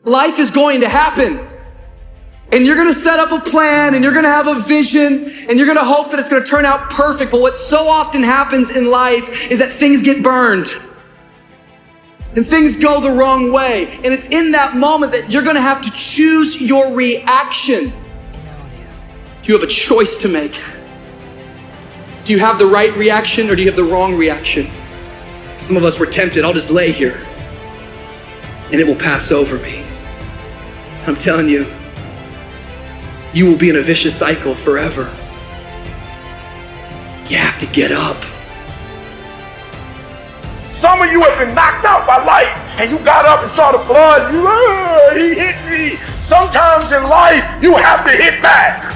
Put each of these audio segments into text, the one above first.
Life is going to happen. And you're going to set up a plan and you're going to have a vision and you're going to hope that it's going to turn out perfect. But what so often happens in life is that things get burned and things go the wrong way. And it's in that moment that you're going to have to choose your reaction. Do you have a choice to make? Do you have the right reaction or do you have the wrong reaction? Some of us were tempted, I'll just lay here and it will pass over me. I'm telling you, you will be in a vicious cycle forever. You have to get up. Some of you have been knocked out by life and you got up and saw the blood. He hit me. Sometimes in life, you have to hit back.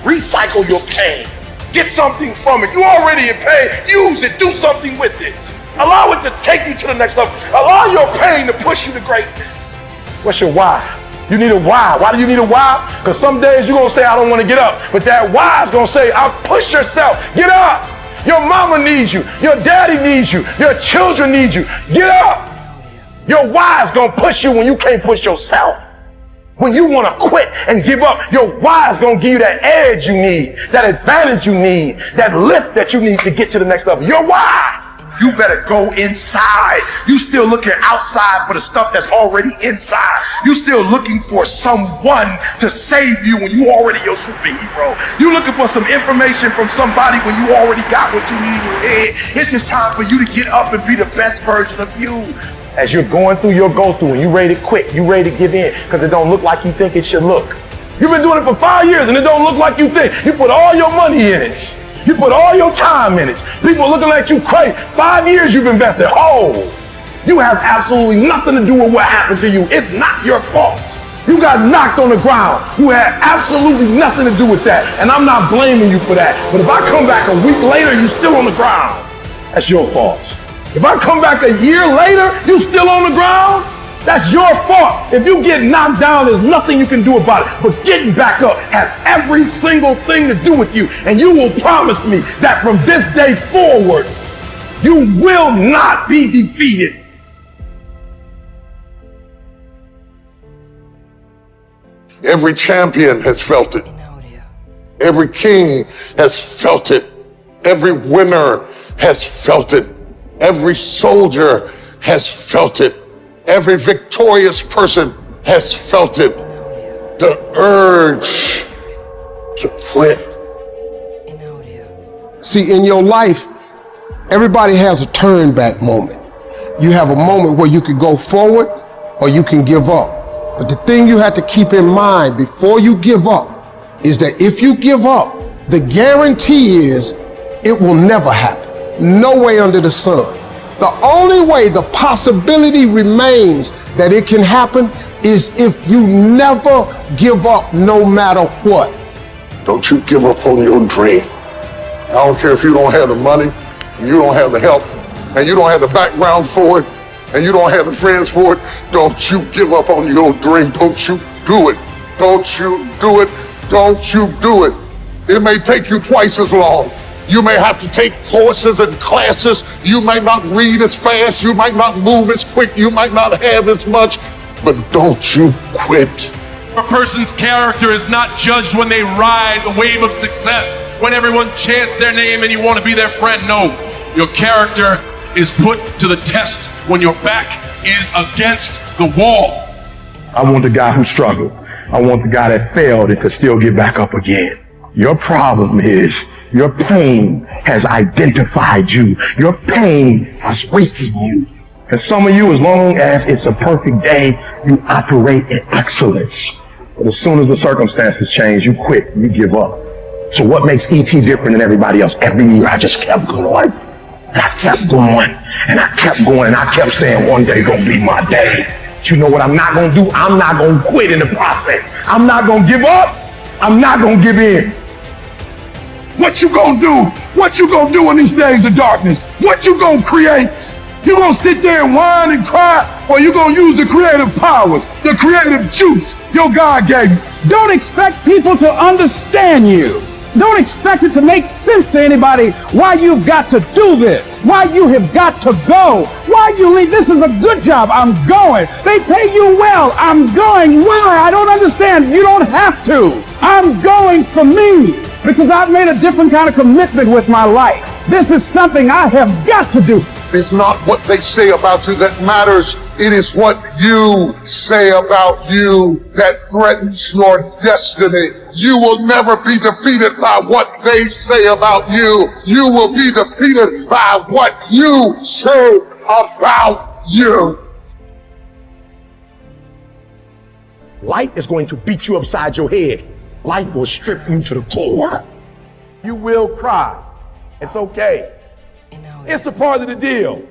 Recycle your pain. Get something from it. You already in pain. Use it. Do something with it. Allow it to take you to the next level. Allow your pain to push you to greatness. What's your why? You need a why. Why do you need a why? Because some days you're going to say, I don't want to get up. But that why is going to say, push yourself. Get up. Your mama needs you. Your daddy needs you. Your children need you. Get up. Your why is going to push you when you can't push yourself. When you want to quit and give up, your why is going to give you that edge you need, that advantage you need, that lift that you need to get to the next level. Your why. You better go inside. You still looking outside for the stuff that's already inside. You still looking for someone to save you when you already your superhero. You looking for some information from somebody when you already got what you need in your head. It's just time for you to get up and be the best version of you. As you're going through your go-through and you ready to quit, you ready to give in because it don't look like you think it should look. You've been doing it for 5 years and it don't look like you think. You put all your money in it. You put all your time in it. People are looking at you crazy. 5 years you've invested. Oh, you have absolutely nothing to do with what happened to you. It's not your fault. You got knocked on the ground. You had absolutely nothing to do with that. And I'm not blaming you for that. But if I come back a week later, you're still on the ground. That's your fault. If I come back a year later, you still on the ground. That's your fault. If you get knocked down, there's nothing you can do about it. But getting back up has every single thing to do with you. And you will promise me that from this day forward, you will not be defeated. Every champion has felt it. Every king has felt it. Every winner has felt it. Every soldier has felt it. Every victorious person has felt it. The urge to quit. See, in your life, everybody has a turn back moment. You have a moment where you can go forward or you can give up. But the thing you have to keep in mind before you give up is that if you give up, the guarantee is it will never happen. No way under the sun. The only way the possibility remains that it can happen is if you never give up no matter what. Don't you give up on your dream. I don't care if you don't have the money, and you don't have the help, and you don't have the background for it, and you don't have the friends for it. Don't you give up on your dream. Don't you do it. Don't you do it. Don't you do it. It may take you twice as long. You may have to take courses and classes. You might not read as fast. You might not move as quick. You might not have as much, but don't you quit. A person's character is not judged when they ride a wave of success, when everyone chants their name and you want to be their friend. No, your character is put to the test when your back is against the wall. I want the guy who struggled. I want the guy that failed and could still get back up again. Your problem is your pain has identified you. Your pain has weakened you. And some of you, as long as it's a perfect day, you operate in excellence. But as soon as the circumstances change, you quit, you give up. So what makes E.T. different than everybody else? Every year I just kept going. And I kept going. And I kept going. And I kept saying, one day gonna be my day. But you know what I'm not gonna do? I'm not gonna quit in the process. I'm not gonna give up. I'm not gonna give in. What you gonna do? What you gonna do in these days of darkness? What you gonna create? You gonna sit there and whine and cry, or you gonna use the creative powers, the creative juice your God gave you? Don't expect people to understand you. Don't expect it to make sense to anybody why you've got to do this, why you have got to go, why you leave. This is a good job. I'm going. They pay you well. I'm going. Why? I don't understand. You don't have to. I'm going for me because I've made a different kind of commitment with my life. This is something I have got to do. It's not what they say about you that matters. It is what you say about you that threatens your destiny. You will never be defeated by what they say about you. You will be defeated by what you say about you. Life is going to beat you upside your head. Life will strip you to the core. You will cry. It's okay. It's a part of the deal.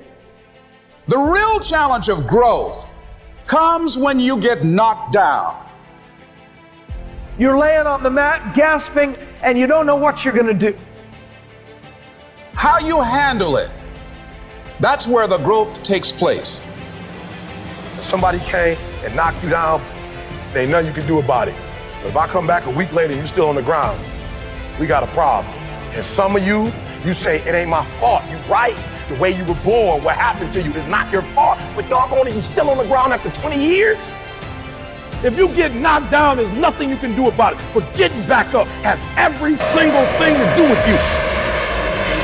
The real challenge of growth comes when you get knocked down. You're laying on the mat, gasping, and you don't know what you're going to do. How you handle it, that's where the growth takes place. If somebody came and knocked you down, there ain't nothing you can do about it. But if I come back a week later and you're still on the ground, we got a problem. And some of you say, it ain't my fault. You right. The way you were born, what happened to you is not your fault. But doggone it, you still on the ground after 20 years? If you get knocked down, there's nothing you can do about it. But getting back up has every single thing to do with you.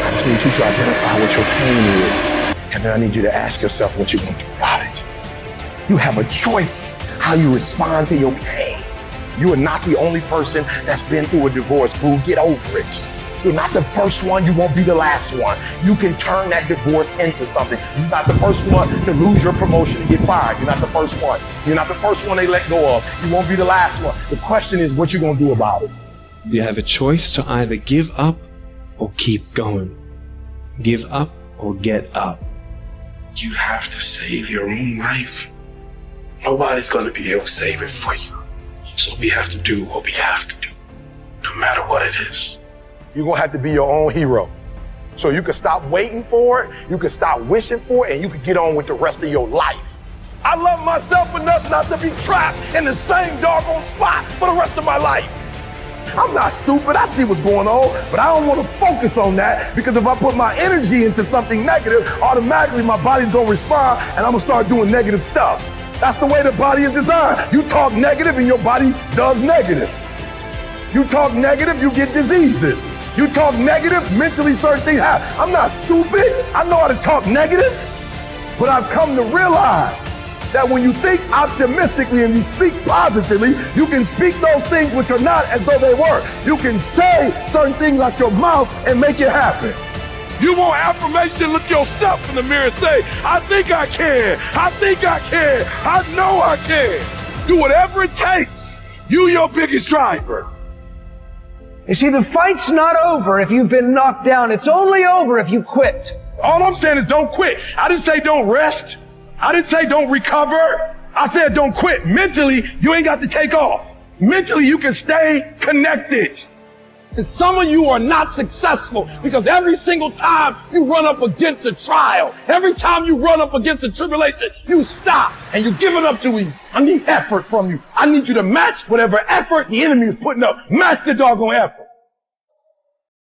I just need you to identify what your pain is. And then I need you to ask yourself what you're going to do about it. You have a choice how you respond to your pain. You are not the only person that's been through a divorce, boo. Get over it. You're not the first one, you won't be the last one. You can turn that divorce into something. You're not the first one to lose your promotion and get fired. You're not the first one. You're not the first one they let go of. You won't be the last one. The question is what you gonna do about it. You have a choice to either give up or keep going. Give up or get up. You have to save your own life. Nobody's gonna be able to save it for you. So we have to do what we have to do, no matter what it is. You're gonna have to be your own hero. So you can stop waiting for it, you can stop wishing for it, and you can get on with the rest of your life. I love myself enough not to be trapped in the same doggone spot for the rest of my life. I'm not stupid, I see what's going on, but I don't want to focus on that because if I put my energy into something negative, automatically my body's gonna respond and I'm gonna start doing negative stuff. That's the way the body is designed. You talk negative and your body does negative. You talk negative, you get diseases. You talk negative, mentally certain things happen. I'm not stupid. I know how to talk negative. But I've come to realize that when you think optimistically and you speak positively, you can speak those things which are not as though they were. You can say certain things out your mouth and make it happen. You want affirmation, look yourself in the mirror and say, I think I can. I think I can. I know I can. Do whatever it takes. You your biggest driver. You see, the fight's not over if you've been knocked down. It's only over if you quit. All I'm saying is don't quit. I didn't say don't rest. I didn't say don't recover. I said don't quit. Mentally, you ain't got to take off. Mentally, you can stay connected. And some of you are not successful because every single time you run up against a trial, every time you run up against a tribulation, you stop and you give it up too easy. I need effort from you. I need you to match whatever effort the enemy is putting up. Match the doggone effort.